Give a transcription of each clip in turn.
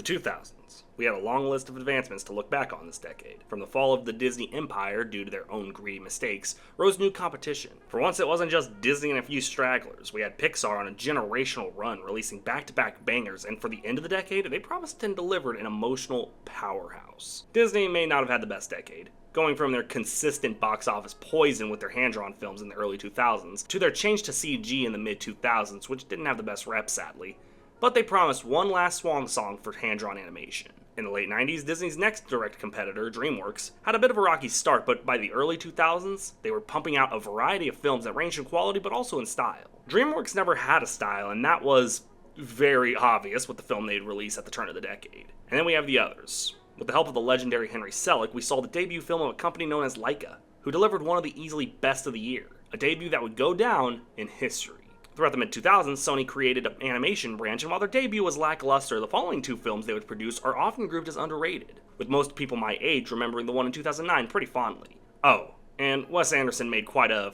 The 2000s. We had a long list of advancements to look back on this decade. From the fall of the Disney empire due to their own greedy mistakes, rose new competition. For once it wasn't just Disney and a few stragglers. We had Pixar on a generational run, releasing back-to-back bangers, and for the end of the decade, they promised and delivered an emotional powerhouse. Disney may not have had the best decade, going from their consistent box office poison with their hand-drawn films in the early 2000s, to their change to CG in the mid-2000s, which didn't have the best rep, sadly. But they promised one last swan song for hand-drawn animation. In the late 90s, Disney's next direct competitor, DreamWorks, had a bit of a rocky start, but by the early 2000s, they were pumping out a variety of films that ranged in quality but also in style. DreamWorks never had a style, and that was very obvious with the film they'd release at the turn of the decade. And then we have the others. With the help of the legendary Henry Selick, we saw the debut film of a company known as Laika, who delivered one of the easily best of the year, a debut that would go down in history. Throughout the mid-2000s, Sony created an animation branch, and while their debut was lackluster, the following two films they would produce are often grouped as underrated, with most people my age remembering the one in 2009 pretty fondly. Oh, and Wes Anderson made quite a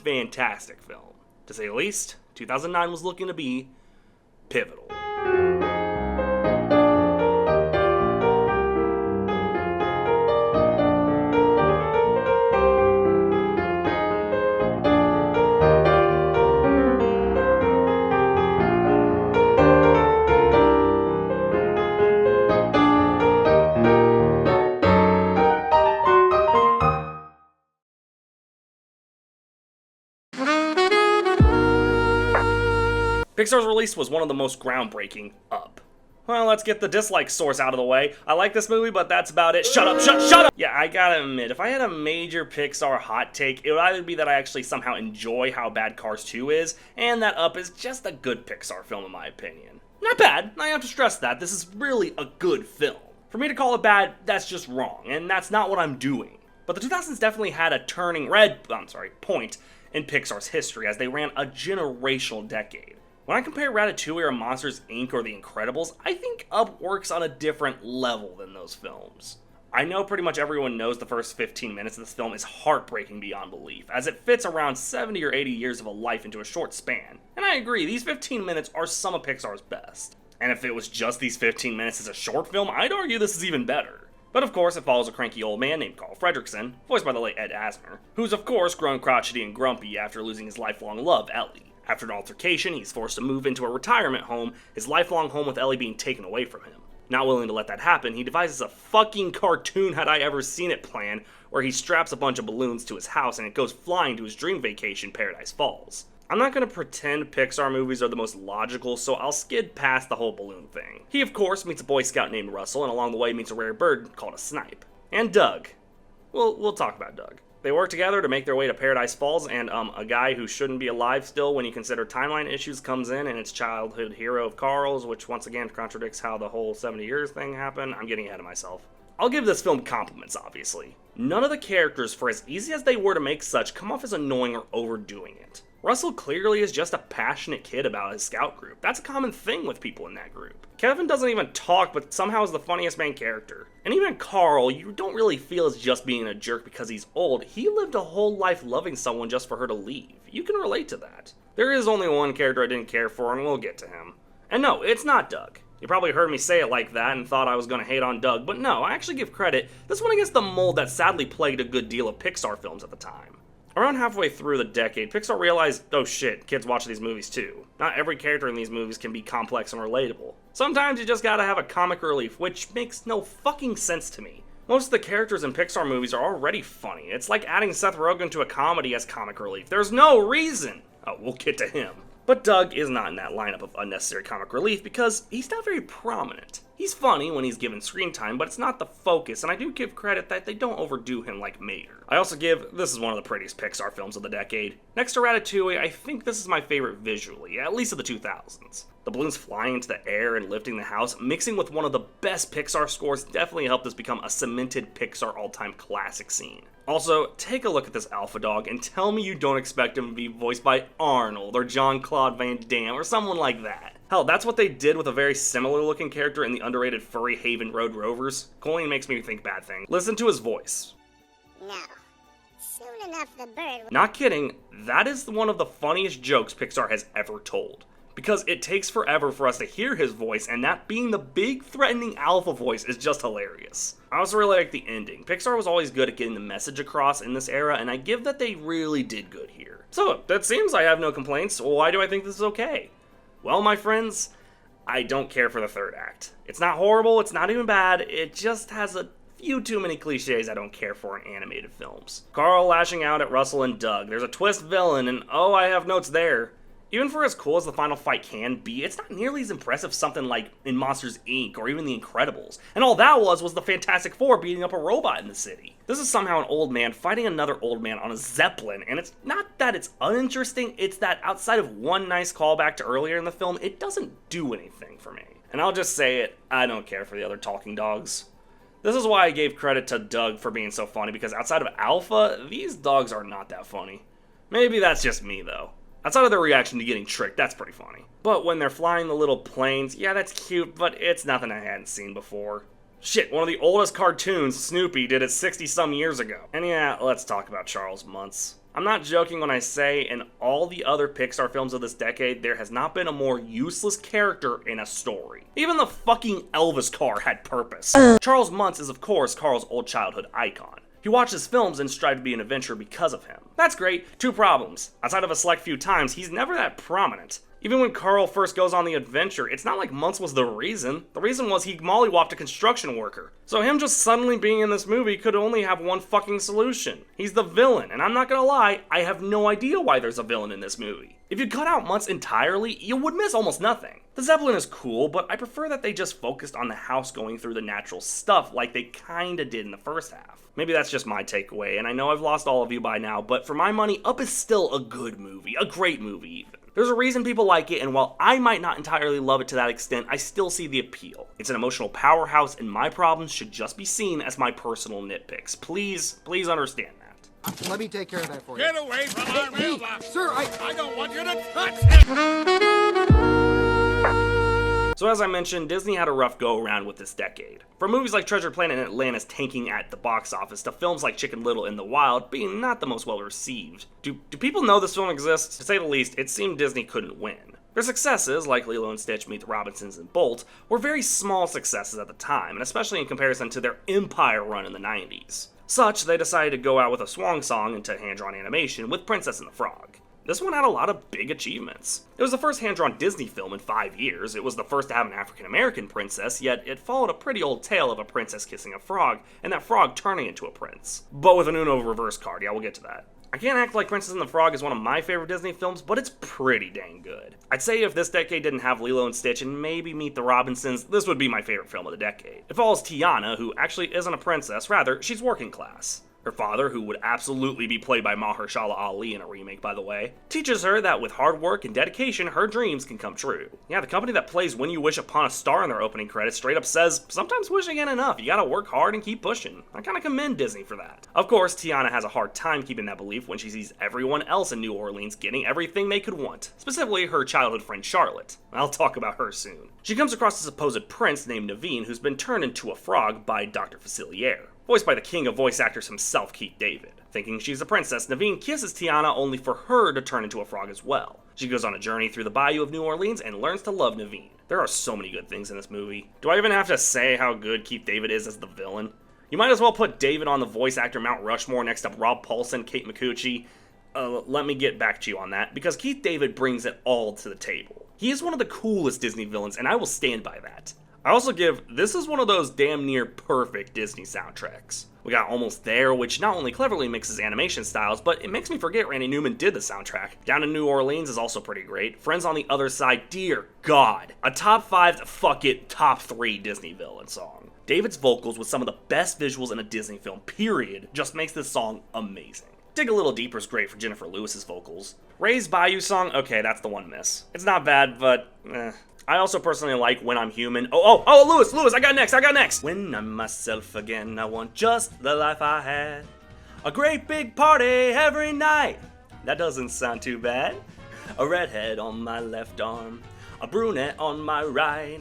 fantastic film. To say the least, 2009 was looking to be pivotal. Pixar's release was one of the most groundbreaking. Up. Well, let's get the dislike source out of the way. I like this movie, but that's about it. Shut up! Yeah, I gotta admit, if I had a major Pixar hot take, it would either be that I actually somehow enjoy how bad Cars 2 is, and that Up is just a good Pixar film in my opinion. Not bad, I have to stress that. This is really a good film. For me to call it bad, that's just wrong, and that's not what I'm doing. But the 2000s definitely had a turning point in Pixar's history, as they ran a generational decade. When I compare Ratatouille or Monsters, Inc. or The Incredibles, I think Up works on a different level than those films. I know pretty much everyone knows the first 15 minutes of this film is heartbreaking beyond belief, as it fits around 70 or 80 years of a life into a short span. And I agree, these 15 minutes are some of Pixar's best. And if it was just these 15 minutes as a short film, I'd argue this is even better. But of course, it follows a cranky old man named Carl Fredricksen, voiced by the late Ed Asner, who's of course grown crotchety and grumpy after losing his lifelong love, Ellie. After an altercation, he's forced to move into a retirement home, his lifelong home with Ellie being taken away from him. Not willing to let that happen, he devises a fucking cartoon had I ever seen it plan, where he straps a bunch of balloons to his house and it goes flying to his dream vacation, Paradise Falls. I'm not going to pretend Pixar movies are the most logical, so I'll skid past the whole balloon thing. He of course meets a Boy Scout named Russell, and along the way meets a rare bird called a snipe. And Doug. We'll talk about Doug. They work together to make their way to Paradise Falls, and a guy who shouldn't be alive still when you consider timeline issues comes in, and it's childhood hero of Carl's, which once again contradicts how the whole 70 years thing happened. I'm getting ahead of myself. I'll give this film compliments, obviously. None of the characters, for as easy as they were to make such, come off as annoying or overdoing it. Russell clearly is just a passionate kid about his scout group. That's a common thing with people in that group. Kevin doesn't even talk, but somehow is the funniest main character. And even Carl, you don't really feel is just being a jerk because he's old. He lived a whole life loving someone just for her to leave. You can relate to that. There is only one character I didn't care for, and we'll get to him. And no, it's not Doug. You probably heard me say it like that and thought I was gonna hate on Doug, but no, I actually give credit. This went against the mold that sadly plagued a good deal of Pixar films at the time. Around halfway through the decade, Pixar realized, oh shit, kids watch these movies too. Not every character in these movies can be complex and relatable. Sometimes you just gotta have a comic relief, which makes no fucking sense to me. Most of the characters in Pixar movies are already funny. It's like adding Seth Rogen to a comedy as comic relief. There's no reason! Oh, we'll get to him. But Doug is not in that lineup of unnecessary comic relief because he's not very prominent. He's funny when he's given screen time, but it's not the focus, and I do give credit that they don't overdo him like Mater. I also give, this is one of the prettiest Pixar films of the decade. Next to Ratatouille, I think this is my favorite visually, at least of the 2000s. The balloons flying into the air and lifting the house, mixing with one of the best Pixar scores, definitely helped this become a cemented Pixar all-time classic scene. Also, take a look at this alpha dog and tell me you don't expect him to be voiced by Arnold or Jean-Claude Van Damme or someone like that. Hell, that's what they did with a very similar looking character in the underrated Furry Haven Road Rovers. Colleen makes me think bad things. Listen to his voice. No. Soon enough the bird... Not kidding, that is one of the funniest jokes Pixar has ever told. because it takes forever for us to hear his voice, and that being the big threatening alpha voice is just hilarious. I also really like the ending. Pixar was always good at getting the message across in this era, and I give that they really did good here. So, that seems I have no complaints. Why do I think this is okay? Well, my friends, I don't care for the third act. It's not horrible, it's not even bad, it just has a few too many cliches I don't care for in animated films. Carl lashing out at Russell and Doug, there's a twist villain, and oh, I have notes there. Even for as cool as the final fight can be, it's not nearly as impressive as something like in Monsters, Inc. or even The Incredibles. And all that was the Fantastic Four beating up a robot in the city. This is somehow an old man fighting another old man on a Zeppelin, and it's not that it's uninteresting, it's that outside of one nice callback to earlier in the film, it doesn't do anything for me. And I'll just say it, I don't care for the other talking dogs. This is why I gave credit to Doug for being so funny, because outside of Alpha, these dogs are not that funny. Maybe that's just me, though. Outside of their reaction to getting tricked, that's pretty funny. But when they're flying the little planes, yeah, that's cute, but it's nothing I hadn't seen before. Shit, one of the oldest cartoons, Snoopy, did it 60-some years ago. And yeah, let's talk about Charles Muntz. I'm not joking when I say in all the other Pixar films of this decade, there has not been a more useless character in a story. Even the fucking Elvis car had purpose. Charles Muntz is of course Carl's old childhood icon. He watches films and strives to be an adventurer because of him. That's great. Two problems. Outside of a select few times, he's never that prominent. Even when Carl first goes on the adventure, it's not like Muntz was the reason. The reason was he mollywopped a construction worker. So him just suddenly being in this movie could only have one fucking solution. He's the villain, and I'm not gonna lie, I have no idea why there's a villain in this movie. If you cut out Muntz entirely, you would miss almost nothing. The Zeppelin is cool, but I prefer that they just focused on the house going through the natural stuff like they kinda did in the first half. Maybe that's just my takeaway, and I know I've lost all of you by now, but for my money, Up is still a good movie, a great movie even. There's a reason people like it, and while I might not entirely love it to that extent, I still see the appeal. It's an emotional powerhouse, and my problems should just be seen as my personal nitpicks. Please understand that. Let me take care of that for you. Get away from our mailbox! Sir, I don't want you to touch it! So as I mentioned, Disney had a rough go-around with this decade. From movies like Treasure Planet and Atlantis tanking at the box office, to films like Chicken Little in the Wild being not the most well-received. Do people know this film exists? To say the least, it seemed Disney couldn't win. Their successes, like Lilo and Stitch, Meet the Robinsons, and Bolt, were very small successes at the time, and especially in comparison to their empire run in the 90s. Such, they decided to go out with a swan song into hand-drawn animation with Princess and the Frog. This one had a lot of big achievements. It was the first hand-drawn Disney film in 5 years, it was the first to have an African-American princess, yet it followed a pretty old tale of a princess kissing a frog, and that frog turning into a prince. But with an Uno reverse card, yeah, we'll get to that. I can't act like Princess and the Frog is one of my favorite Disney films, but it's pretty dang good. I'd say if this decade didn't have Lilo and Stitch and maybe Meet the Robinsons, this would be my favorite film of the decade. It follows Tiana, who actually isn't a princess, rather, she's working class. Her father, who would absolutely be played by Mahershala Ali in a remake, by the way, teaches her that with hard work and dedication, her dreams can come true. Yeah, the company that plays When You Wish Upon a Star in their opening credits straight up says, sometimes wishing ain't enough, you gotta work hard and keep pushing. I kinda commend Disney for that. Of course, Tiana has a hard time keeping that belief when she sees everyone else in New Orleans getting everything they could want, specifically her childhood friend Charlotte. I'll talk about her soon. She comes across a supposed prince named Naveen who's been turned into a frog by Dr. Facilier, voiced by the king of voice actors himself, Keith David. Thinking she's a princess, Naveen kisses Tiana only for her to turn into a frog as well. She goes on a journey through the bayou of New Orleans and learns to love Naveen. There are so many good things in this movie. Do I even have to say how good Keith David is as the villain? You might as well put David on the voice actor Mount Rushmore next to Rob Paulsen, Kate McCucci. Let me get back to you on that, because Keith David brings it all to the table. He is one of the coolest Disney villains, and I will stand by that. I also give, this is one of those damn near perfect Disney soundtracks. We got Almost There, which not only cleverly mixes animation styles, but it makes me forget Randy Newman did the soundtrack. Down in New Orleans is also pretty great. Friends on the Other Side, dear God. A top 5, fuck it, top 3 Disney villain song. David's vocals with some of the best visuals in a Disney film, period, just makes this song amazing. Dig a Little Deeper is great for Jennifer Lewis's vocals. Ray's Bayou song, okay, that's the one miss. It's not bad, but I also personally like When I'm Human. Lewis, I got next. When I'm myself again, I want just the life I had. A great big party every night. That doesn't sound too bad. A redhead on my left arm, a brunette on my right.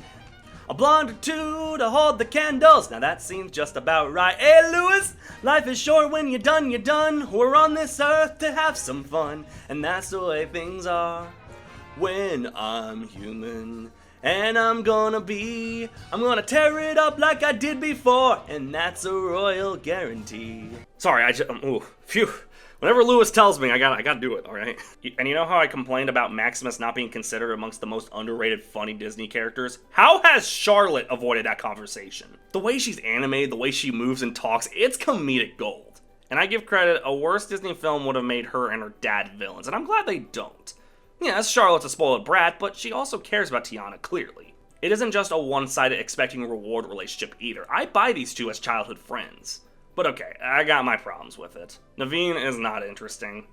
A blonde or two to hold the candles. Now that seems just about right. Hey Lewis, life is short when you're done, you're done. We're on this earth to have some fun, and that's the way things are. when I'm human. And I'm gonna tear it up like I did before, and that's a royal guarantee. Sorry, ooh, phew. Whenever Lewis tells me, I gotta do it, alright? And you know how I complained about Maximus not being considered amongst the most underrated funny Disney characters? How has Charlotte avoided that conversation? The way she's animated, the way she moves and talks, it's comedic gold. And I give credit, a worse Disney film would have made her and her dad villains, and I'm glad they don't. Yes, Charlotte's a spoiled brat, but she also cares about Tiana, clearly. It isn't just a one-sided expecting reward relationship either. I buy these two as childhood friends. But okay, I got my problems with it. Naveen is not interesting.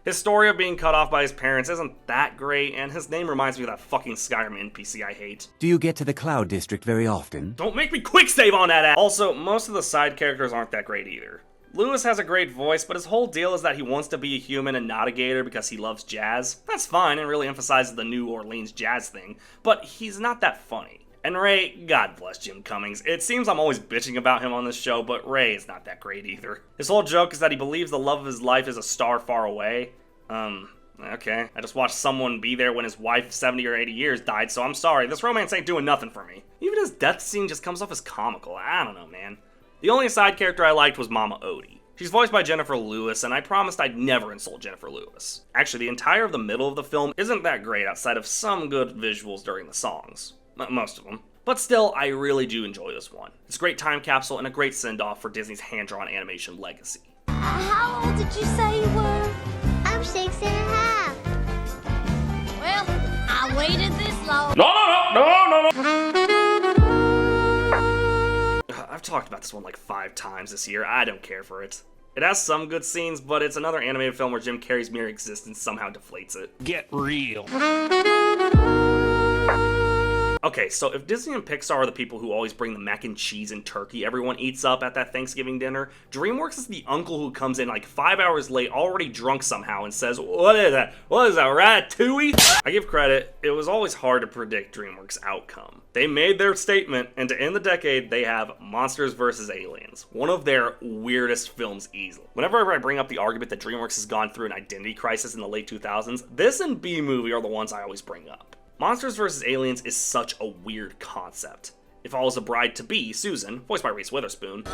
His story of being cut off by his parents isn't that great, and his name reminds me of that fucking Skyrim NPC I hate. Do you get to the Cloud District very often? Don't make me quick save on that ass! Also, most of the side characters aren't that great either. Lewis has a great voice, but his whole deal is that he wants to be a human and not a gator because he loves jazz. That's fine and really emphasizes the New Orleans jazz thing, but he's not that funny. And Ray, God bless Jim Cummings. It seems I'm always bitching about him on this show, but Ray is not that great either. His whole joke is that he believes the love of his life is a star far away. Okay. I just watched someone be there when his wife of 70 or 80 years died, so I'm sorry. This romance ain't doing nothing for me. Even his death scene just comes off as comical. I don't know, man. The only side character I liked was Mama Odie. She's voiced by Jennifer Lewis, and I promised I'd never insult Jennifer Lewis. Actually, the entire of the middle of the film isn't that great outside of some good visuals during the songs. Most of them. But still, I really do enjoy this one. It's a great time capsule and a great send-off for Disney's hand-drawn animation legacy. How old did you say you were? I'm 6.5. Well, I waited this long. No. I've talked about this one like 5 times this year. I don't care for it. It has some good scenes, but it's another animated film where Jim Carrey's mere existence somehow deflates it. Get real. Okay, so if Disney and Pixar are the people who always bring the mac and cheese and turkey everyone eats up at that Thanksgiving dinner, DreamWorks is the uncle who comes in like 5 hours late, already drunk somehow, and says, What is that, ratatouille? I give credit, it was always hard to predict DreamWorks' outcome. They made their statement, and to end the decade, they have Monsters vs. Aliens, one of their weirdest films easily. Whenever I bring up the argument that DreamWorks has gone through an identity crisis in the late 2000s, this and B-Movie are the ones I always bring up. Monsters vs. Aliens is such a weird concept. It follows a bride-to-be, Susan, voiced by Reese Witherspoon,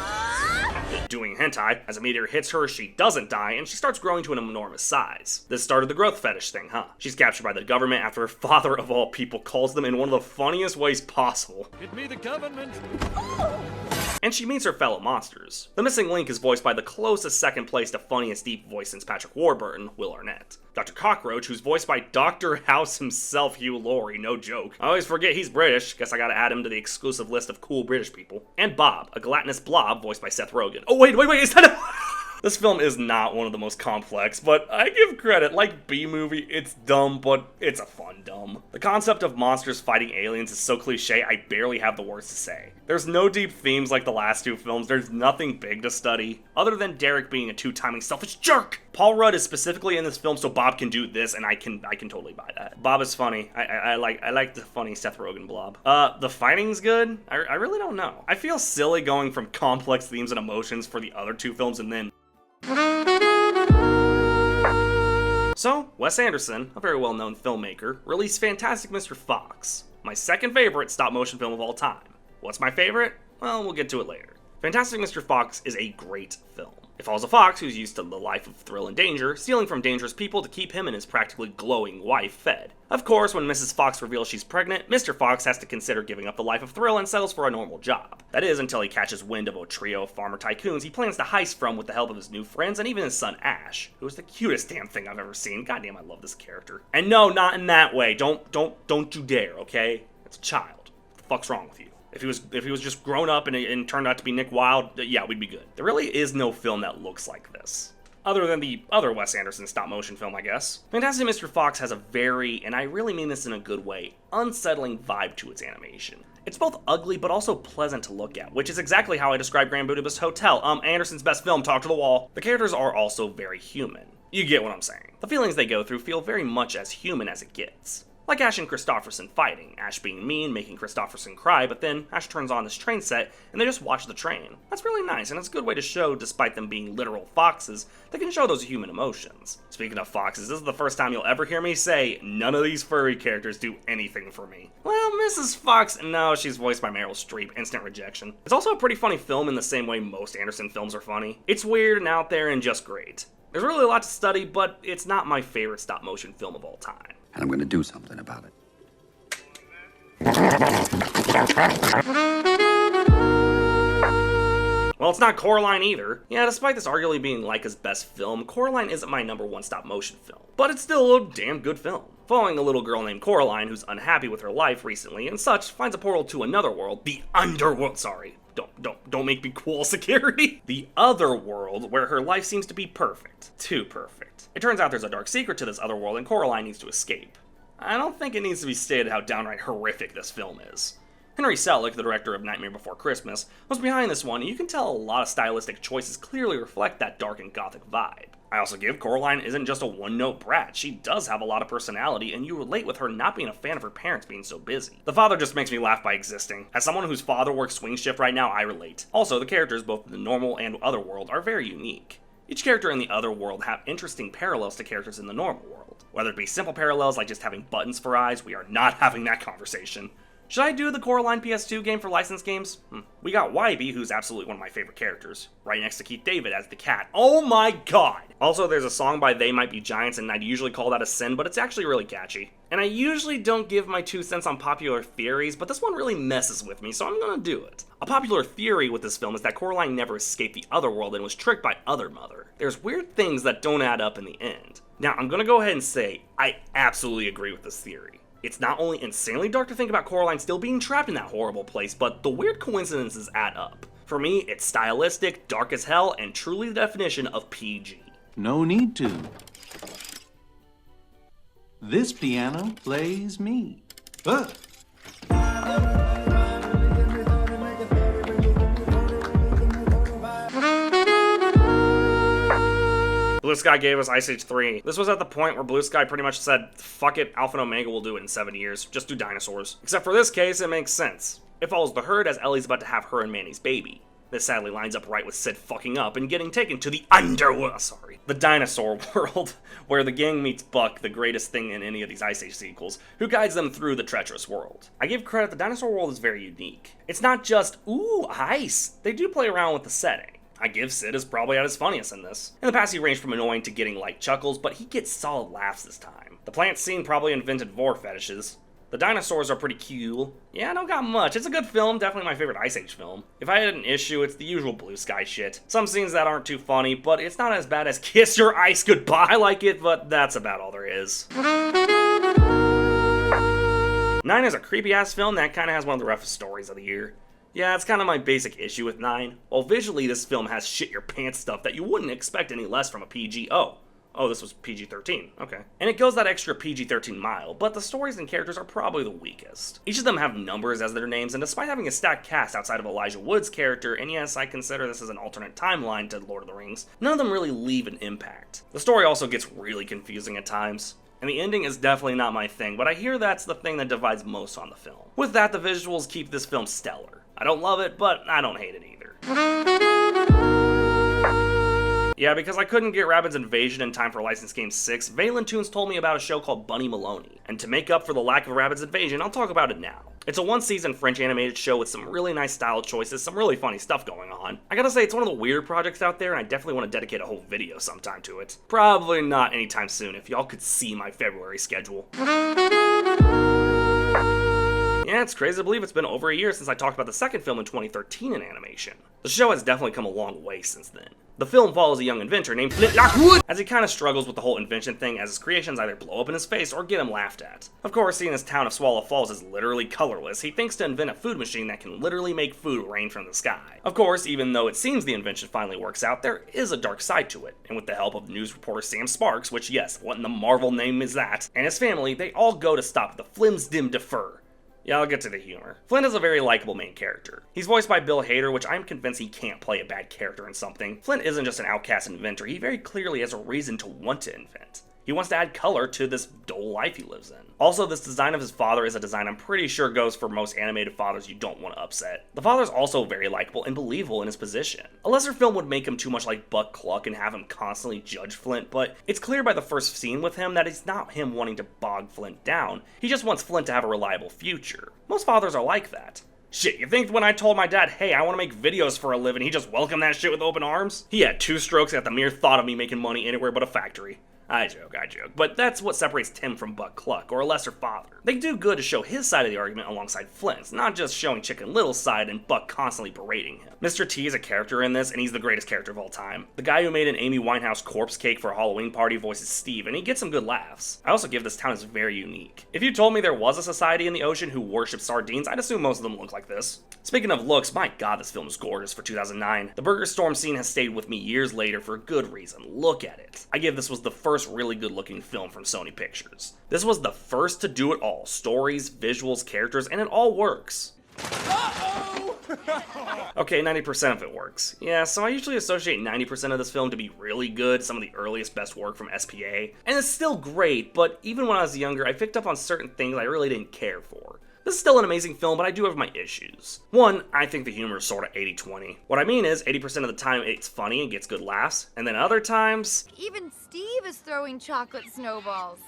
doing hentai. As a meteor hits her, she doesn't die, and she starts growing to an enormous size. This started the growth fetish thing, huh? She's captured by the government after her father, of all people, calls them in one of the funniest ways possible. It be the government. And she meets her fellow monsters. The missing link is voiced by the closest second place to funniest deep voice since Patrick Warburton, Will Arnett. Dr. Cockroach, who's voiced by Dr. House himself, Hugh Laurie, no joke. I always forget he's British, guess I gotta add him to the exclusive list of cool British people. And Bob, a gelatinous blob voiced by Seth Rogen. Oh wait, is that a... This film is not one of the most complex, but I give credit. Like B-Movie, it's dumb, but it's a fun dumb. The concept of monsters fighting aliens is so cliche, I barely have the words to say. There's no deep themes like the last 2 films, there's nothing big to study, other than Derek being a 2-timing selfish jerk! Paul Rudd is specifically in this film so Bob can do this, and I can totally buy that. Bob is funny. I like the funny Seth Rogen blob. The fighting's good? I really don't know. I feel silly going from complex themes and emotions for the other 2 films and then... So, Wes Anderson, a very well-known filmmaker, released Fantastic Mr. Fox, my second favorite stop-motion film of all time. What's my favorite? Well, we'll get to it later. Fantastic Mr. Fox is a great film. It follows a fox who's used to the life of thrill and danger, stealing from dangerous people to keep him and his practically glowing wife fed. Of course, when Mrs. Fox reveals she's pregnant, Mr. Fox has to consider giving up the life of thrill and settles for a normal job. That is, until he catches wind of a trio of farmer tycoons he plans to heist from with the help of his new friends and even his son Ash, who is the cutest damn thing I've ever seen. Goddamn, I love this character. And no, not in that way. Don't you dare, okay? It's a child. What the fuck's wrong with you? If he was just grown up and turned out to be Nick Wilde, yeah, we'd be good. There really is no film that looks like this. Other than the other Wes Anderson stop-motion film, I guess. Fantastic Mr. Fox has a very, and I really mean this in a good way, unsettling vibe to its animation. It's both ugly but also pleasant to look at, which is exactly how I describe Grand Budapest Hotel, Anderson's best film, Talk to the Wall. The characters are also very human. You get what I'm saying. The feelings they go through feel very much as human as it gets. Like Ash and Christopherson fighting, Ash being mean, making Christopherson cry, but then Ash turns on this train set and they just watch the train. That's really nice, and it's a good way to show, despite them being literal foxes, they can show those human emotions. Speaking of foxes, this is the first time you'll ever hear me say, none of these furry characters do anything for me. Well, Mrs. Fox, no, she's voiced by Meryl Streep, instant rejection. It's also a pretty funny film in the same way most Anderson films are funny. It's weird and out there and just great. There's really a lot to study, but it's not my favorite stop-motion film of all time. And I'm going to do something about it. Well, it's not Coraline either. Yeah, despite this arguably being Laika's best film, Coraline isn't my #1 stop-motion film. But it's still a damn good film. Following a little girl named Coraline who's unhappy with her life recently and such, finds a portal to another world, the underworld, sorry. Don't make me cool, security. The other world where her life seems to be perfect. Too perfect. It turns out there's a dark secret to this other world and Coraline needs to escape. I don't think it needs to be stated how downright horrific this film is. Henry Selick, the director of Nightmare Before Christmas, was behind this one, and you can tell a lot of stylistic choices clearly reflect that dark and gothic vibe. I also give Coraline isn't just a one-note brat, she does have a lot of personality, and you relate with her not being a fan of her parents being so busy. The father just makes me laugh by existing. As someone whose father works swing shift right now, I relate. Also, the characters, both in the normal and other world, are very unique. Each character in the other world have interesting parallels to characters in the normal world. Whether it be simple parallels like just having buttons for eyes, we are not having that conversation. Should I do the Coraline PS2 game for licensed games? We got Wybie, who's absolutely one of my favorite characters, right next to Keith David as the cat. Oh my god! Also, there's a song by They Might Be Giants, and I'd usually call that a sin, but it's actually really catchy. And I usually don't give my 2 cents on popular theories, but this one really messes with me, so I'm gonna do it. A popular theory with this film is that Coraline never escaped the other world and was tricked by Other Mother. There's weird things that don't add up in the end. Now, I'm gonna go ahead and say, I absolutely agree with this theory. It's not only insanely dark to think about Coraline still being trapped in that horrible place, but the weird coincidences add up. For me, it's stylistic, dark as hell, and truly the definition of PG. No need to. This piano plays me. Ugh. Blue Sky gave us Ice Age 3. This was at the point where Blue Sky pretty much said, fuck it, Alpha and Omega will do it in 7 years. Just do dinosaurs. Except for this case, it makes sense. It follows the herd as Ellie's about to have her and Manny's baby. This sadly lines up right with Sid fucking up and getting taken to the the dinosaur world, where the gang meets Buck, the greatest thing in any of these Ice Age sequels, who guides them through the treacherous world. I give credit, the dinosaur world is very unique. It's not just, ooh, ice. They do play around with the setting. I give Sid is probably at his funniest in this. In the past, he ranged from annoying to getting light chuckles, but he gets solid laughs this time. The plant scene probably invented vor fetishes. The dinosaurs are pretty cool. Yeah, I don't got much. It's a good film, definitely my favorite Ice Age film. If I had an issue, it's the usual Blue Sky shit. Some scenes that aren't too funny, but it's not as bad as Kiss Your Ice Goodbye. I like it, but that's about all there is. 9 is a creepy-ass film that kinda has one of the roughest stories of the year. Yeah, it's kind of my basic issue with 9. While visually this film has shit-your-pants stuff that you wouldn't expect any less from a PG. Oh, this was PG-13, okay. And it goes that extra PG-13 mile, but the stories and characters are probably the weakest. Each of them have numbers as their names, and despite having a stacked cast outside of Elijah Wood's character, and yes, I consider this as an alternate timeline to Lord of the Rings, none of them really leave an impact. The story also gets really confusing at times. And the ending is definitely not my thing, but I hear that's the thing that divides most on the film. With that, the visuals keep this film stellar. I don't love it, but I don't hate it either. Yeah, because I couldn't get Rabbids Invasion in time for Licensed Game 6, Valen Toons told me about a show called Bunny Maloney. And to make up for the lack of Rabbids Invasion, I'll talk about it now. It's a one-season French animated show with some really nice style choices, some really funny stuff going on. I gotta say, it's one of the weird projects out there, and I definitely want to dedicate a whole video sometime to it. Probably not anytime soon, if y'all could see my February schedule. Yeah, it's crazy to believe it's been over a year since I talked about the second film in 2013 in animation. The show has definitely come a long way since then. The film follows a young inventor named Flint Lockwood as he kind of struggles with the whole invention thing as his creations either blow up in his face or get him laughed at. Of course, seeing his town of Swallow Falls is literally colorless, he thinks to invent a food machine that can literally make food rain from the sky. Of course, even though it seems the invention finally works out, there is a dark side to it, and with the help of news reporter Sam Sparks, which yes, what in the Marvel name is that, and his family, they all go to stop the Flimsdim Defer. Yeah, I'll get to the humor. Flint is a very likable main character. He's voiced by Bill Hader, which I'm convinced he can't play a bad character in something. Flint isn't just an outcast inventor, he very clearly has a reason to want to invent. He wants to add color to this dull life he lives in. Also, this design of his father is a design I'm pretty sure goes for most animated fathers you don't want to upset. The father's also very likable and believable in his position. A lesser film would make him too much like Buck Cluck and have him constantly judge Flint, but it's clear by the first scene with him that it's not him wanting to bog Flint down. He just wants Flint to have a reliable future. Most fathers are like that. Shit, you think when I told my dad, hey, I want to make videos for a living, he just welcomed that shit with open arms? He had 2 strokes at the mere thought of me making money anywhere but a factory. I joke. But that's what separates Tim from Buck Cluck, or a lesser father. They do good to show his side of the argument alongside Flint's, not just showing Chicken Little's side and Buck constantly berating him. Mr. T is a character in this, and he's the greatest character of all time. The guy who made an Amy Winehouse corpse cake for a Halloween party voices Steve, and he gets some good laughs. I also give this town as very unique. If you told me there was a society in the ocean who worshipped sardines, I'd assume most of them look like this. Speaking of looks, my god, this film is gorgeous for 2009. The Burger Storm scene has stayed with me years later for a good reason. Look at it. I give this was the first really good looking film from Sony Pictures. This was the first to do it all. Stories, visuals, characters, and it all works. Okay, 90% of it works. Yeah, so I usually associate 90% of this film to be really good, some of the earliest best work from SPA. And it's still great, but even when I was younger, I picked up on certain things I really didn't care for. This is still an amazing film, but I do have my issues. One, I think the humor is sort of 80-20. What I mean is, 80% of the time it's funny and gets good laughs, and then other times... Even Steve is throwing chocolate snowballs.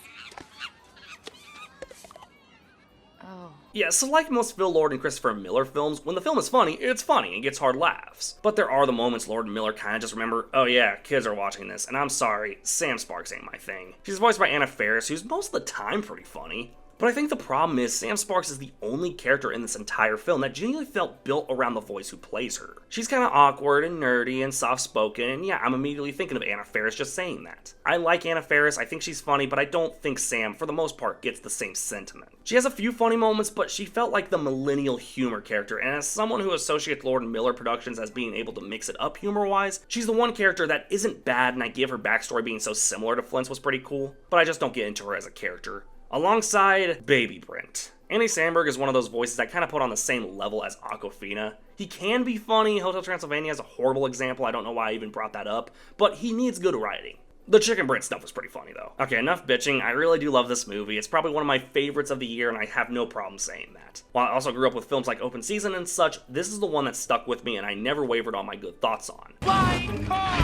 Oh. Yeah, so like most Phil Lord and Christopher Miller films, when the film is funny, it's funny and gets hard laughs. But there are the moments Lord and Miller kind of just remember, oh yeah, kids are watching this, and I'm sorry, Sam Sparks ain't my thing. She's voiced by Anna Faris, who's most of the time pretty funny. But I think the problem is Sam Sparks is the only character in this entire film that genuinely felt built around the voice who plays her. She's kind of awkward and nerdy and soft-spoken, and yeah, I'm immediately thinking of Anna Faris just saying that. I like Anna Faris, I think she's funny, but I don't think Sam, for the most part, gets the same sentiment. She has a few funny moments, but she felt like the millennial humor character, and as someone who associates Lord and Miller Productions as being able to mix it up humor-wise, she's the one character that isn't bad, and I give her backstory being so similar to Flint's was pretty cool, but I just don't get into her as a character. Alongside Baby Brent. Andy Samberg is one of those voices I kind of put on the same level as Awkwafina. He can be funny, Hotel Transylvania is a horrible example, I don't know why I even brought that up, but he needs good writing. The Chicken Brent stuff was pretty funny though. Okay, enough bitching, I really do love this movie, it's probably one of my favorites of the year and I have no problem saying that. While I also grew up with films like Open Season and such, this is the one that stuck with me and I never wavered on my good thoughts on. Flying car!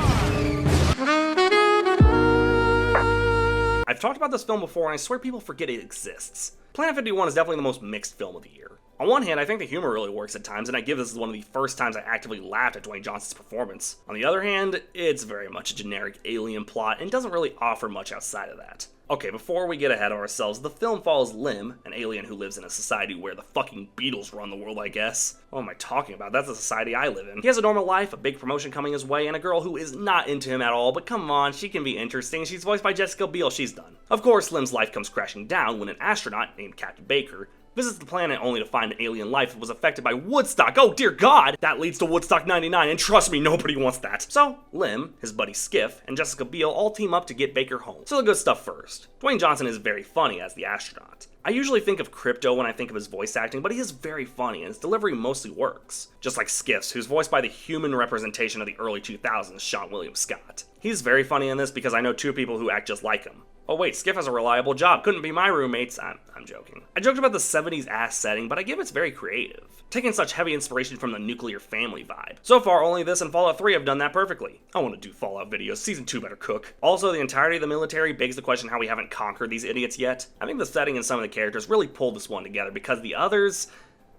I've talked about this film before and I swear people forget it exists. Planet 51 is definitely the most mixed film of the year. On one hand, I think the humor really works at times, and I give this as one of the first times I actively laughed at Dwayne Johnson's performance. On the other hand, it's very much a generic alien plot and doesn't really offer much outside of that. Okay, before we get ahead of ourselves, the film follows Lim, an alien who lives in a society where the fucking Beatles run the world, I guess. What am I talking about? That's the society I live in. He has a normal life, a big promotion coming his way, and a girl who is not into him at all, but come on, she can be interesting. She's voiced by Jessica Biel, she's done. Of course, Lim's life comes crashing down when an astronaut named Captain Baker visits the planet only to find an alien life that was affected by Woodstock. Oh dear God! That leads to Woodstock 99, and trust me, nobody wants that. So, Lim, his buddy Skiff, and Jessica Biel all team up to get Baker home. So the good stuff first. Dwayne Johnson is very funny as the astronaut. I usually think of Crypto when I think of his voice acting, but he is very funny and his delivery mostly works. Just like Skiff's, who's voiced by the human representation of the early 2000s, Sean William Scott. He's very funny in this because I know 2 people who act just like him. Oh wait, Skiff has a reliable job, couldn't be my roommates. I'm joking. I joked about the 70s ass setting, but I give it's very creative, taking such heavy inspiration from the nuclear family vibe. So far, only this and Fallout 3 have done that perfectly. I want to do Fallout videos, Season 2 better cook. Also, the entirety of the military begs the question how we haven't conquered these idiots yet. I think the setting and some of the characters really pulled this one together because the others,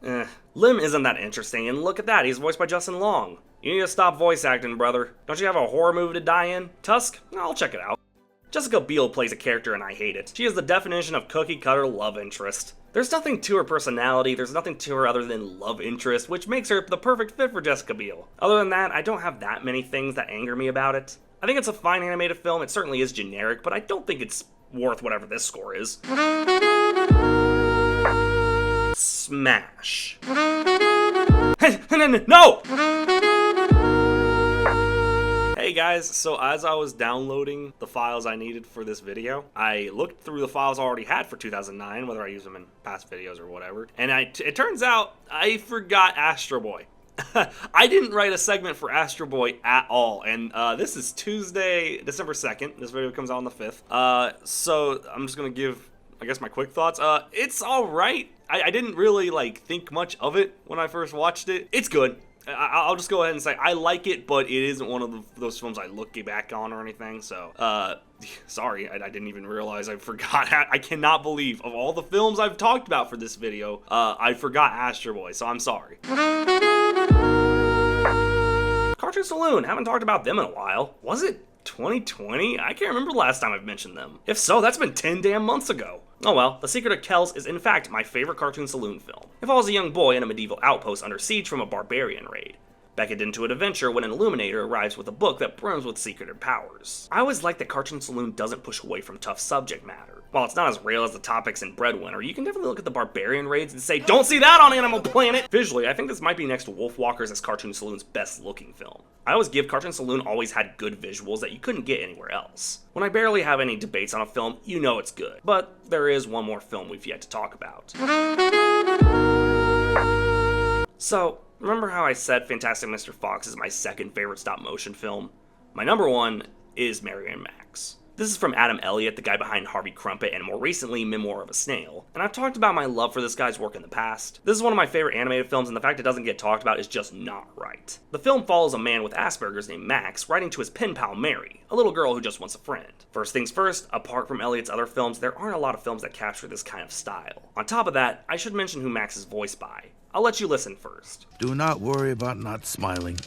Lim isn't that interesting, and look at that, he's voiced by Justin Long. You need to stop voice acting, brother. Don't you have a horror movie to die in? Tusk? I'll check it out. Jessica Biel plays a character and I hate it. She is the definition of cookie-cutter love interest. There's nothing to her personality, there's nothing to her other than love interest, which makes her the perfect fit for Jessica Biel. Other than that, I don't have that many things that anger me about it. I think it's a fine animated film, it certainly is generic, but I don't think it's worth whatever this score is. Smash. No! Hey guys, so as I was downloading the files I needed for this video, I looked through the files I already had for 2009, whether I use them in past videos or whatever, and it turns out I forgot Astro Boy. I didn't write a segment for Astro Boy at all, and this is Tuesday, December 2nd. This video comes out on the 5th. So I'm just gonna give, I guess, my quick thoughts. It's alright. I didn't really, like, think much of it when I first watched it. It's good. I'll just go ahead and say I like it, but it isn't one of those films I look back on or anything, so, sorry, I didn't even realize I forgot. I cannot believe, of all the films I've talked about for this video, I forgot Astro Boy, so I'm sorry. Cartoon Saloon, haven't talked about them in a while. Was it 2020? I can't remember the last time I've mentioned them. If so, that's been 10 damn months ago. Oh well, The Secret of Kells is in fact my favorite Cartoon Saloon film. It follows a young boy in a medieval outpost under siege from a barbarian raid, beckoned into an adventure when an illuminator arrives with a book that brims with secretive powers. I always like that Cartoon Saloon doesn't push away from tough subject matter. While it's not as real as the topics in Breadwinner, you can definitely look at the barbarian raids and say, don't see that on Animal Planet! Visually, I think this might be next to Wolfwalkers as Cartoon Saloon's best looking film. I always give Cartoon Saloon always had good visuals that you couldn't get anywhere else. When I barely have any debates on a film, you know it's good. But there is one more film we've yet to talk about. So, remember how I said Fantastic Mr. Fox is my second favorite stop motion film? My number one is Mary and Max. This is from Adam Elliott, the guy behind Harvey Crumpet and more recently Memoir of a Snail, and I've talked about my love for this guy's work in the past. This is one of my favorite animated films, and the fact it doesn't get talked about is just not right. The film follows a man with Asperger's named Max writing to his pen pal Mary, a little girl who just wants a friend. First things first, apart from Elliott's other films, there aren't a lot of films that capture this kind of style. On top of that, I should mention who Max is voiced by. I'll let you listen first. Do not worry about not smiling.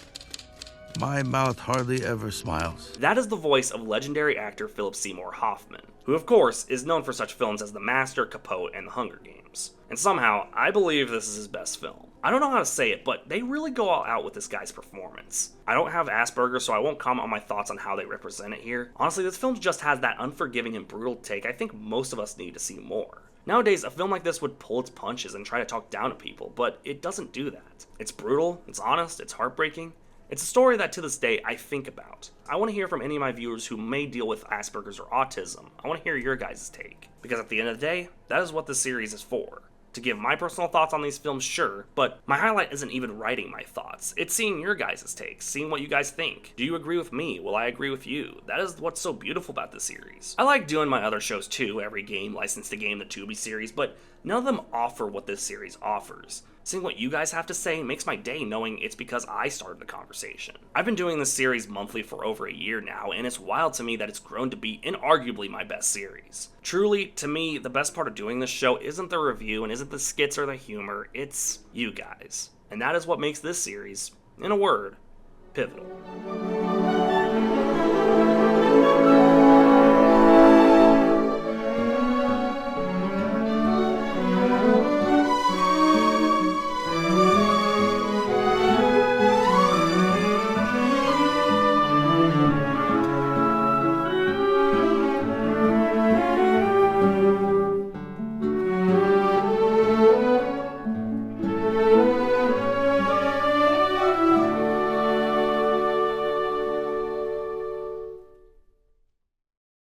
My mouth hardly ever smiles. That is the voice of legendary actor Philip Seymour Hoffman, who of course is known for such films as The Master, Capote, and The Hunger Games. And somehow, I believe this is his best film. I don't know how to say it, but they really go all out with this guy's performance. I don't have Asperger's, so I won't comment on my thoughts on how they represent it here. Honestly, this film just has that unforgiving and brutal take I think most of us need to see more. Nowadays, a film like this would pull its punches and try to talk down to people, but it doesn't do that. It's brutal, it's honest, it's heartbreaking. It's a story that to this day I think about. I want to hear from any of my viewers who may deal with Asperger's or autism. I want to hear your guys' take. Because at the end of the day, that is what this series is for. To give my personal thoughts on these films, sure, but my highlight isn't even writing my thoughts. It's seeing your guys' takes, seeing what you guys think. Do you agree with me? Will I agree with you? That is what's so beautiful about this series. I like doing my other shows too, Every Game, License to Game, the Tubi series, but none of them offer what this series offers. Seeing what you guys have to say makes my day knowing it's because I started the conversation. I've been doing this series monthly for over a year now, and it's wild to me that it's grown to be inarguably my best series. Truly, to me, the best part of doing this show isn't the review and isn't the skits or the humor, it's you guys. And that is what makes this series, in a word, pivotal.